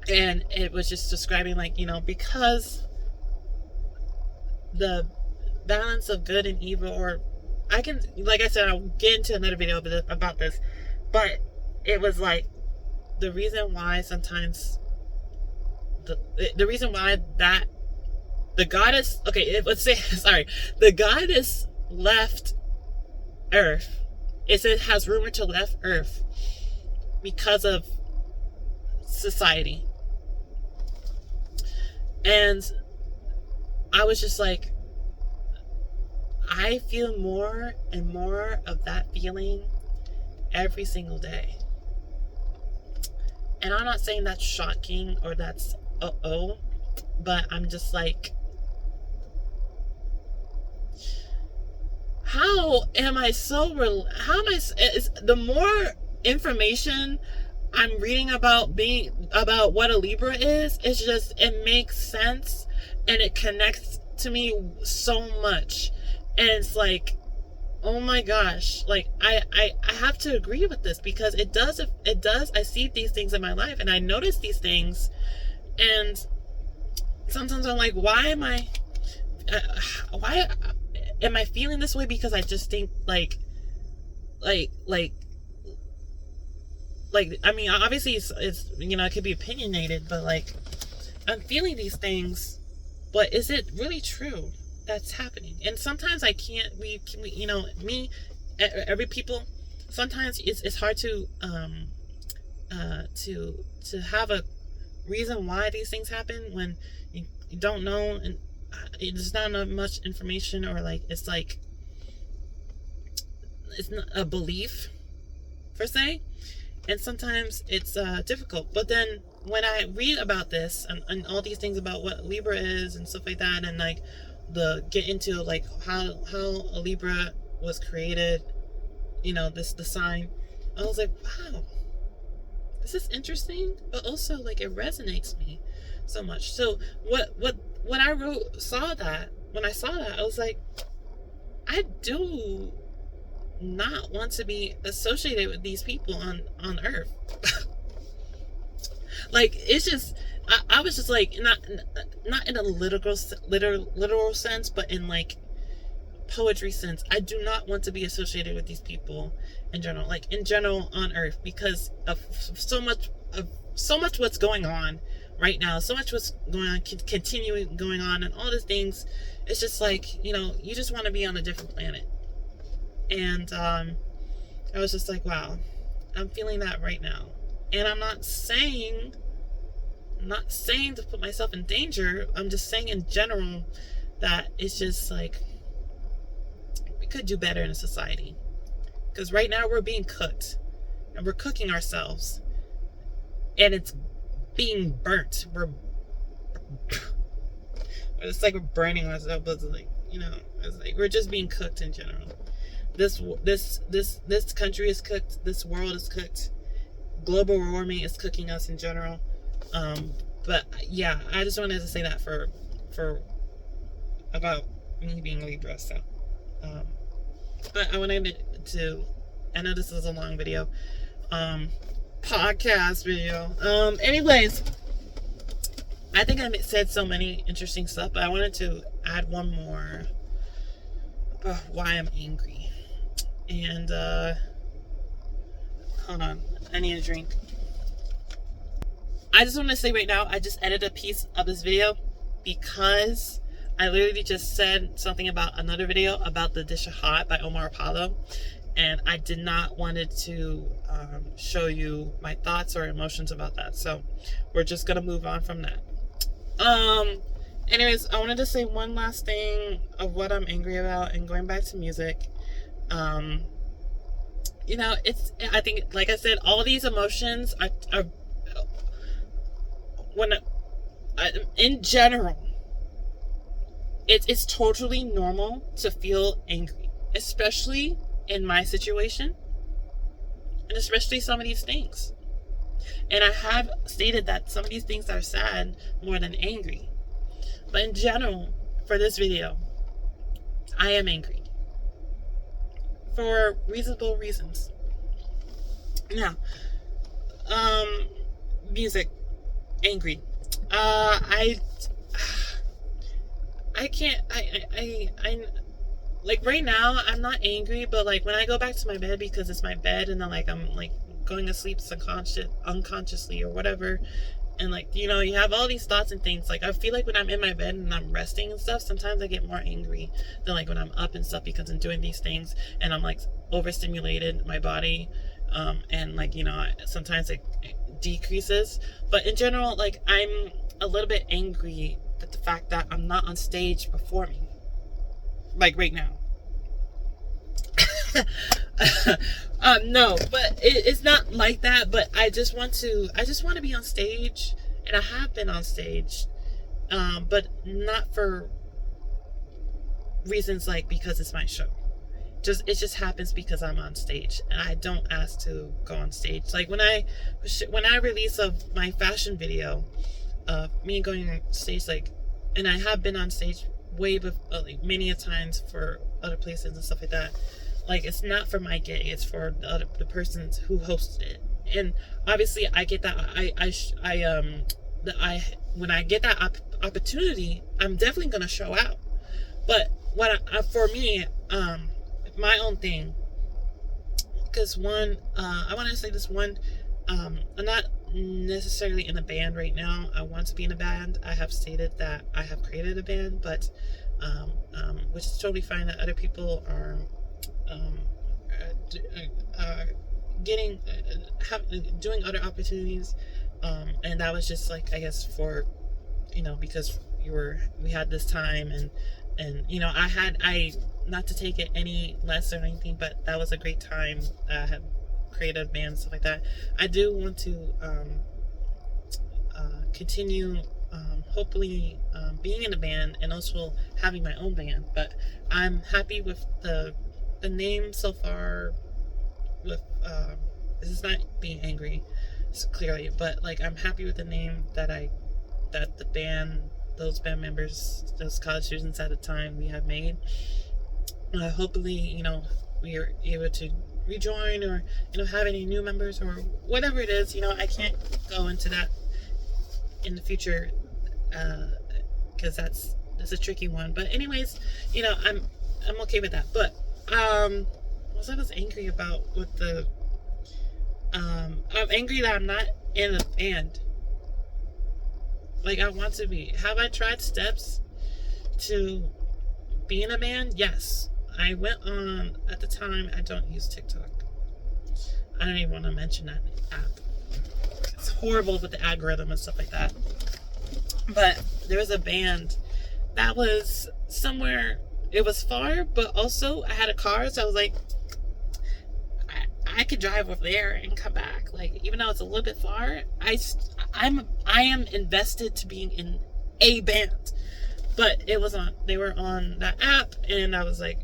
and it was just describing like, because the balance of good and evil, or I can, like I said, I'll get into another video about this, but it was like the reason why sometimes the reason why that the goddess, the goddess left Earth. It has rumored to left Earth because of society. And I was just like, I feel more and more of that feeling every single day. And I'm not saying that's shocking or that's but I'm just like, how am I the more information I'm reading about what a Libra is, it's just, it makes sense and it connects to me so much. And it's like, oh my gosh, like I have to agree with this, because it does, I see these things in my life and I notice these things, and sometimes I'm like, why am I feeling this way? Because I just think like I mean, obviously it's you know, it could be opinionated, but like, I'm feeling these things, but is it really true that's happening? And sometimes I can't, we you know, every people, sometimes it's hard to have a reason why these things happen when you don't know, and there's not enough much information, or like, it's like, it's not a belief per se. And sometimes it's difficult. But then when I read about this and all these things about what Libra is and stuff like that, and like get into like how a Libra was created, you know, the sign, I was like, wow, this is interesting, but also like it resonates me so much. So when I saw that, I was like, I do not want to be associated with these people on earth. Like, it's just, I was just like, not in a literal sense, but in like poetry sense. I do not want to be associated with these people in general, like in general on earth, because of so much what's going on right now, so much what's going on, continuing going on, and all these things. It's just like, you know, you just want to be on a different planet. And I was just like, wow, I'm feeling that right now. And I'm not saying to put myself in danger. I'm just saying in general that it's just like, we could do better in a society. Because right now we're being cooked. And we're cooking ourselves. And it's being burnt. It's like we're burning ourselves. But it's like, you know, it's like we're just being cooked in general. This country is cooked. This world is cooked. Global warming is cooking us in general. But yeah, I just wanted to say that for about me being Libra. So, but I wanted to. I know this is a long video, podcast video. Anyways, I think I said so many interesting stuff, but I wanted to add one more about why I'm angry. And hold on, I need a drink. I just want to say right now, I just edited a piece of this video because I literally just said something about another video about the dish of hot by Omar Apollo, and I did not want it to show you my thoughts or emotions about that. So we're just gonna move on from that. Anyways, I wanted to say one last thing of what I'm angry about, and going back to music. You know, I think, like I said, all these emotions are in general, it's totally normal to feel angry, especially in my situation, and especially some of these things. And I have stated that some of these things are sad more than angry. But in general, for this video, I am angry. For reasonable reasons. Now, music, angry. I can't, like right now, I'm not angry, but like when I go back to my bed, because it's my bed, and then like I'm like going to sleep unconsciously or whatever, and like, you know, you have all these thoughts and things. Like, I feel like when I'm in my bed and I'm resting and stuff, sometimes I get more angry than like when I'm up and stuff, because I'm doing these things and I'm like overstimulated, my body, and like, you know, sometimes it decreases. But in general, like, I'm a little bit angry at the fact that I'm not on stage performing, like right now. No, but it's not like that. But I just want to be on stage, and I have been on stage, but not for reasons like because it's my show. It just happens because I'm on stage, and I don't ask to go on stage. Like when I release my fashion video, me going on stage, like, and I have been on stage way before, like many a times for other places and stuff like that. Like it's not for my gig; it's for the persons who hosted it. And obviously, I get that. When I get that opportunity, I'm definitely gonna show out. But for me, my own thing, because one, I want to say this one, I'm not necessarily in a band right now. I want to be in a band. I have stated that I have created a band, but which is totally fine that other people are doing other opportunities, and that was just like, I guess, for because we had this time, and I not to take it any less or anything, but that was a great time. I had created a band and stuff like that. I do want to continue, hopefully, being in a band and also having my own band. But I'm happy with the name so far. With this is not being angry, clearly, but like I'm happy with the name that the band, those band members, those college students at the time we have made. Hopefully, we are able to rejoin or have any new members or whatever it is. I can't go into that in the future because that's a tricky one. But anyways, I'm okay with that. But what was I angry about with the I'm angry that I'm not in a band. Like I want to be. Have I tried steps to be in a band? Yes. I went on, at the time, I don't use TikTok. I don't even want to mention that app. It's horrible with the algorithm and stuff like that. But there was a band that was somewhere, it was far, but also I had a car, so I was like, I could drive over there and come back. Like, even though it's a little bit far, I am invested to being in a band. But they were on that app, and I was like,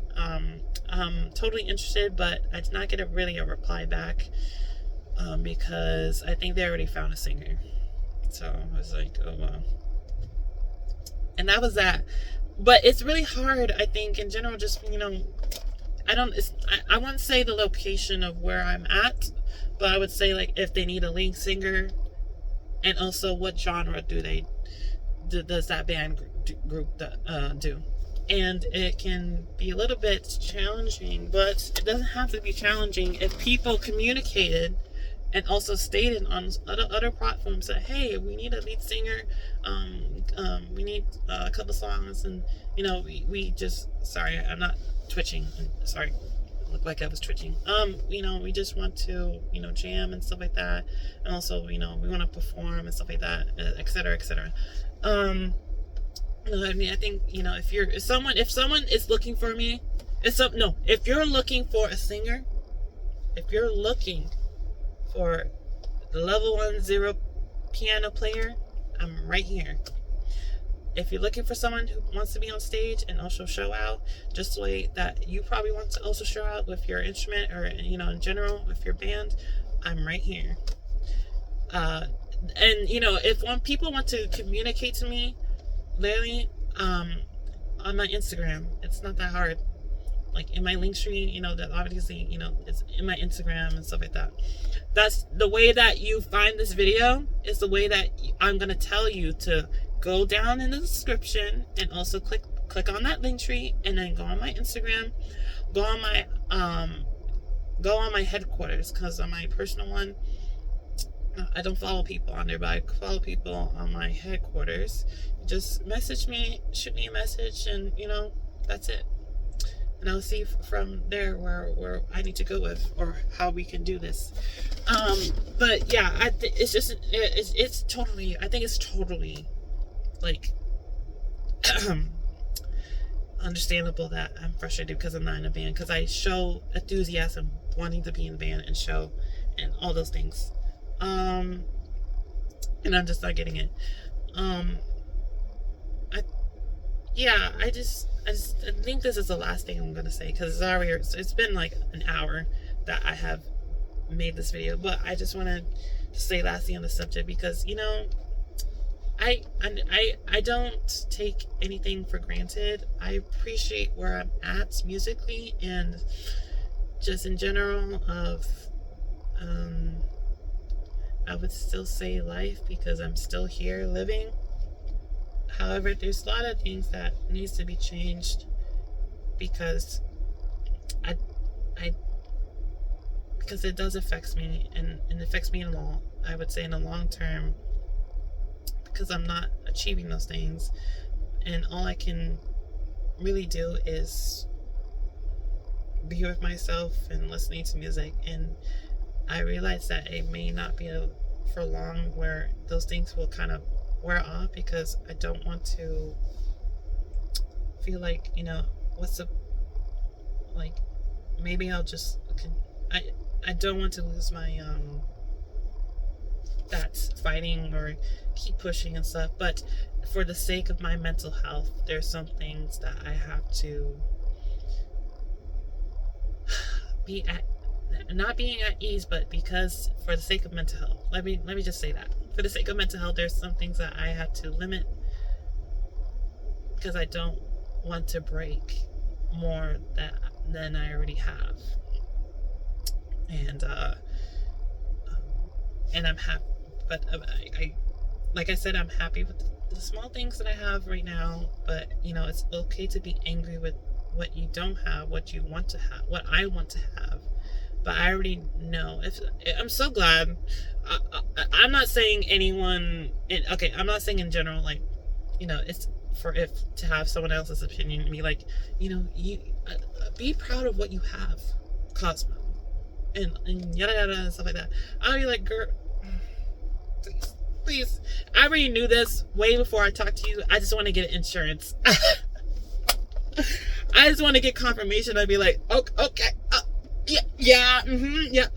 I'm totally interested, but I did not get a reply back, because I think they already found a singer. So I was like, oh wow. And that was that. But it's really hard, I think, in general, just, I won't say the location of where I'm at, but I would say, like, if they need a lead singer, and also what genre does that band group do. And it can be a little bit challenging, but it doesn't have to be challenging if people communicated and also stated on other platforms that, hey, we need a lead singer, we need a couple songs, and we just, sorry, I'm not twitching, sorry, looked like I was twitching. We just want to jam and stuff like that, and also we want to perform and stuff like that, etc., etc. I mean, I think if someone is looking for me, if you're looking for a singer, if you're looking for the level 10 piano player, I'm right here. If you're looking for someone who wants to be on stage and also show out, just the way that you probably want to also show out with your instrument, or in general with your band, I'm right here. And if people want to communicate to me, literally, on my Instagram, it's not that hard. Like in my link tree, that obviously, it's in my Instagram and stuff like that. That's the way that you find this video, is the way that I'm gonna tell you to go down in the description and also click on that link tree, and then go on my Instagram, go on my headquarters, because on my personal one, I don't follow people on there, but I follow people on my headquarters. Just message me, shoot me a message, and that's it. And I'll see from there where I need to go with, or how we can do this. But yeah, it's totally, I think it's totally like understandable that I'm frustrated because I'm not in a band, because I show enthusiasm wanting to be in the band and show and all those things, and I'm just not getting it. I think this is the last thing I'm gonna say, because it's been like an hour that I have made this video, but I just want to say lastly on the subject, because I don't take anything for granted. I appreciate where I'm at musically and just in general of I would still say life, because I'm still here living. However, there's a lot of things that needs to be changed, because because it does affect me, and it affects me in the long term, because I'm not achieving those things, and all I can really do is be with myself and listening to music. And I realize that it may not be for long where those things will kind of wear off, because I don't want to feel like, maybe I'll just, I don't want to lose my that fighting or keep pushing and stuff. But for the sake of my mental health, there's some things that I have to be at, not being at ease, but because for the sake of mental health, let me just say that for the sake of mental health, there's some things that I have to limit, because I don't want to break more than I already have. And I'm happy, but I like I said, I'm happy with the small things that I have right now. But it's okay to be angry with what you don't have, what you want to have, what I want to have. But I already know. I'm so glad. I'm not saying anyone. I'm not saying in general. Like, it's to have someone else's opinion and be like, you be proud of what you have, Cosmo, and yada yada and stuff like that. I'll be like, girl, please. I already knew this way before I talked to you. I just want to get insurance. I just want to get confirmation. I'd be like, okay. Yeah,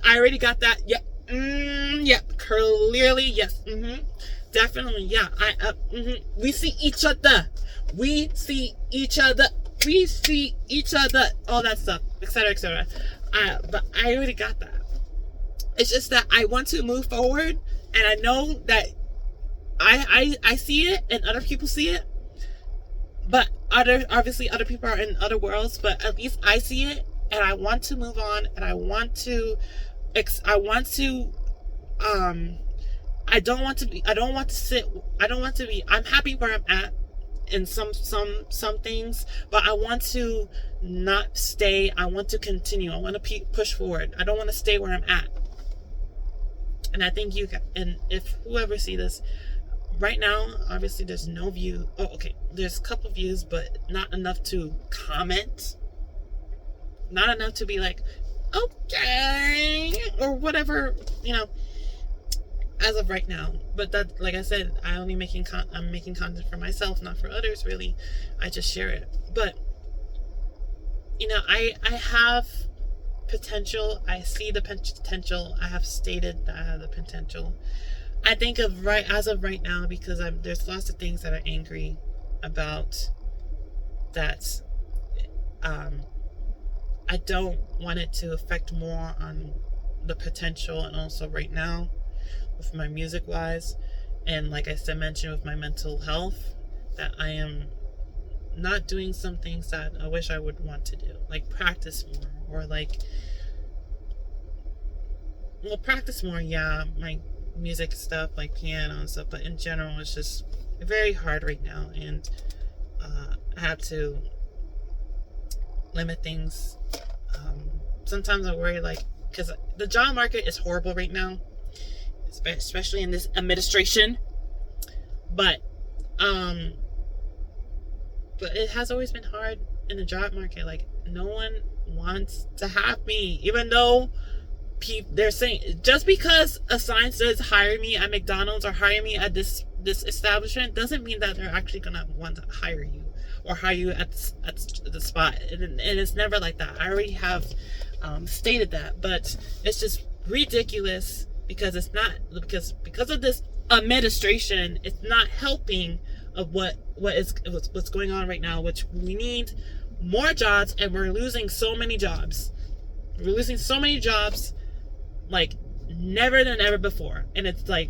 I already got that. Yeah, clearly, yes, definitely, yeah. We see each other. All that stuff, etc., etc. But I already got that. It's just that I want to move forward, and I know that I see it, and other people see it. But obviously other people are in other worlds, but at least I see it. And I want to move on, and I don't want to be, I'm happy where I'm at in some things, but I want to not stay. I want to continue. I want to push forward. I don't want to stay where I'm at. And I think and if whoever see this, right now, obviously there's no view. Oh, okay. There's a couple views, but not enough to comment. Not enough to be like, okay, or whatever, as of right now. But that, like I said, I'm making content for myself, not for others, really. I just share it. But, I have potential. I see the potential. I have stated that I have the potential. I think as of right now, because there's lots of things that are angry about that, I don't want it to affect more on the potential, and also right now with my music wise, and like I said, mentioned with my mental health, that I am not doing some things that I wish I would want to do, like practice more, or practice more, yeah, my music stuff, like piano and stuff, but in general, it's just very hard right now, and I have to limit things. Sometimes I worry, because the job market is horrible right now, especially in this administration. But it has always been hard in the job market. Like, no one wants to have me, even though they're saying, just because a sign says hire me at McDonald's or hire me at this establishment doesn't mean that they're actually gonna want to hire you, or how you at the spot, and it's never like that. I already have stated that, but it's just ridiculous because it's not because of this administration. It's not helping of what's going on right now, which we need more jobs, and we're losing so many jobs. We're losing so many jobs like never than ever before. And it's like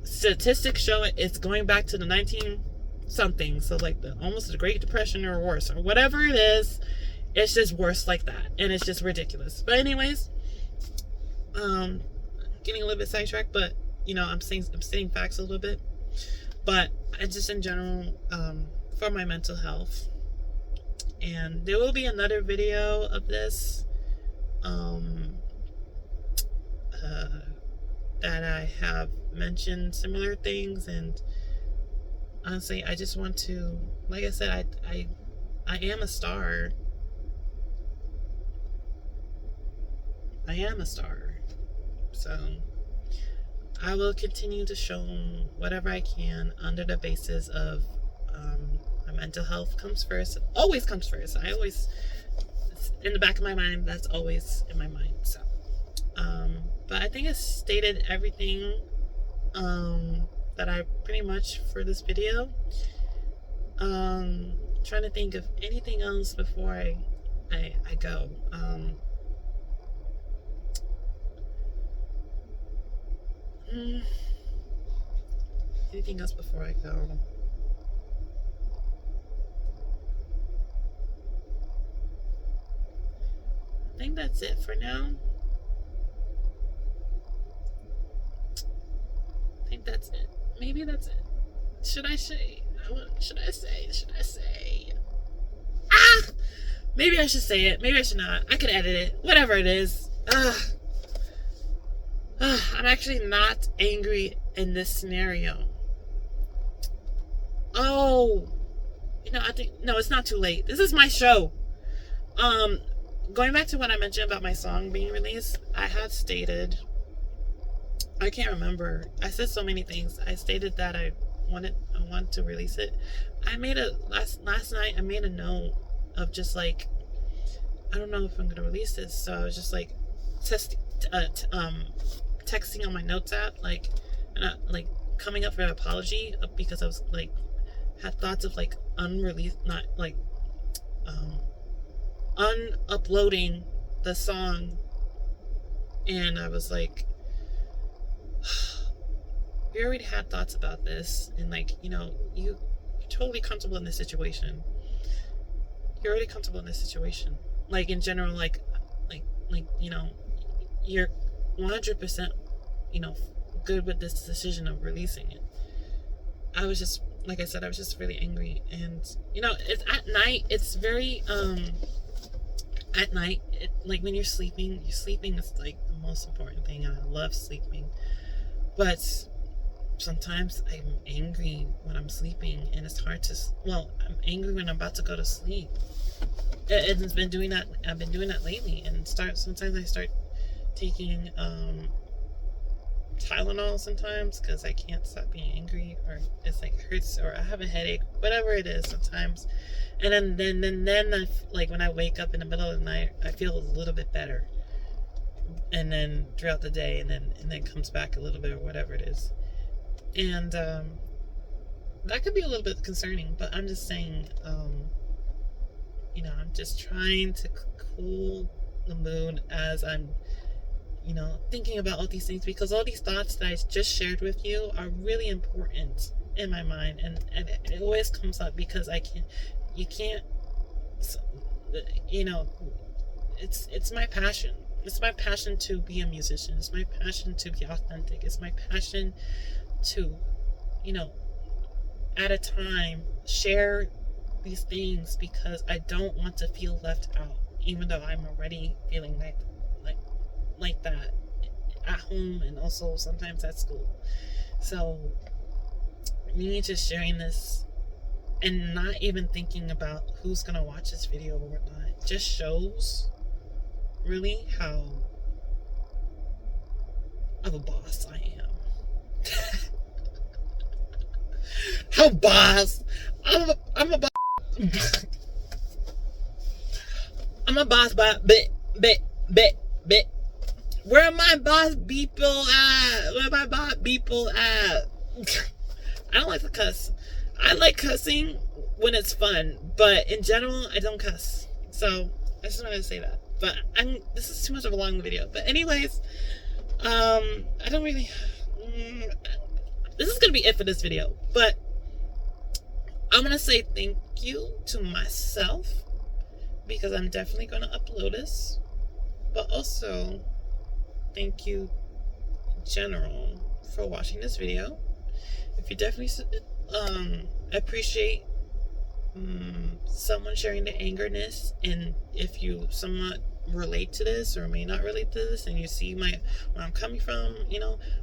statistics show it's going back to the 19 something, so like almost the Great Depression or worse, or whatever it is. It's just worse like that, and it's just ridiculous. But anyways, getting a little bit sidetracked, but I'm stating facts a little bit. But I just in general, for my mental health. And there will be another video of this that I have mentioned similar things, and honestly I just want to, like I said, I am a star. I am a star. So I will continue to show whatever I can under the basis of my mental health comes first. It always comes first. I always, it's in the back of my mind, that's always in my mind. So but I think I stated everything that I pretty much for this video. Trying to think of anything else before I go. Anything else before I go? I think that's it for now. I think that's it. Maybe that's it. Should I say? Should I say? Ah! Maybe I should say it. Maybe I should not. I could edit it. Whatever it is. I'm actually not angry in this scenario. Oh, I think, no, it's not too late. This is my show. Going back to what I mentioned about my song being released, I have stated, I can't remember. I said so many things. I stated that I want to release it. I made last night. I made a note of just like, I don't know if I'm gonna release this. So I was just like, texting on my notes app, like coming up for an apology because I was like had thoughts of like unreleased, not like unuploading the song, and I was like, we already had thoughts about this, and like you're totally comfortable in this situation. You're already comfortable in this situation, like in general, like you're 100% good with this decision of releasing it. I was just, like I said, I was just really angry, and it's at night. It's very at night, like when you're sleeping is like the most important thing, and I love sleeping, but sometimes I'm angry when I'm sleeping, and it's hard to, I'm angry when I'm about to go to sleep. It's been doing that. I've been doing that lately, and sometimes I start taking Tylenol sometimes because I can't stop being angry, or it's like hurts, or I have a headache, whatever it is sometimes. And then I, like when I wake up in the middle of the night, I feel a little bit better, and then throughout the day, and then comes back a little bit, or whatever it is. And that could be a little bit concerning, but I'm just saying, I'm just trying to cool the mood as I'm thinking about all these things, because all these thoughts that I just shared with you are really important in my mind, and it always comes up because it's my passion. It's my passion to be a musician. It's my passion to be authentic. It's my passion to, at a time, share these things, because I don't want to feel left out, even though I'm already feeling like that at home, and also sometimes at school. So me just sharing this and not even thinking about who's gonna watch this video or whatnot just shows really how of a boss I am. How boss? I'm a boss. I'm a boss, but where are my boss people at? Where are my boss people at? I don't like to cuss. I like cussing when it's fun, but in general, I don't cuss. So I just wanted to say that. But this is too much of a long video. But anyways, I don't really. This is gonna be it for this video. But I'm gonna say thank you to myself because I'm definitely gonna upload this. But also, thank you, general, for watching this video. If you definitely appreciate someone sharing the angerness, and if you somewhat relate to this or may not relate to this, and you see where I'm coming from,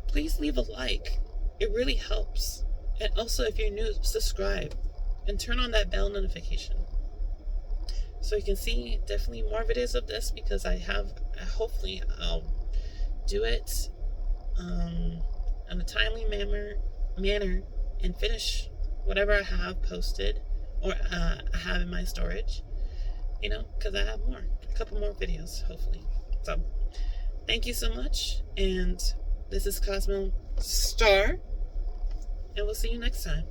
please leave a like. It really helps. And also, if you're new, subscribe and turn on that bell notification so you can see definitely more videos of this, because hopefully I'll do it in a timely manner and finish whatever I have posted or I have in my storage, because I have a couple more videos, hopefully. So thank you so much, and this is Cosmo Star, and we'll see you next time.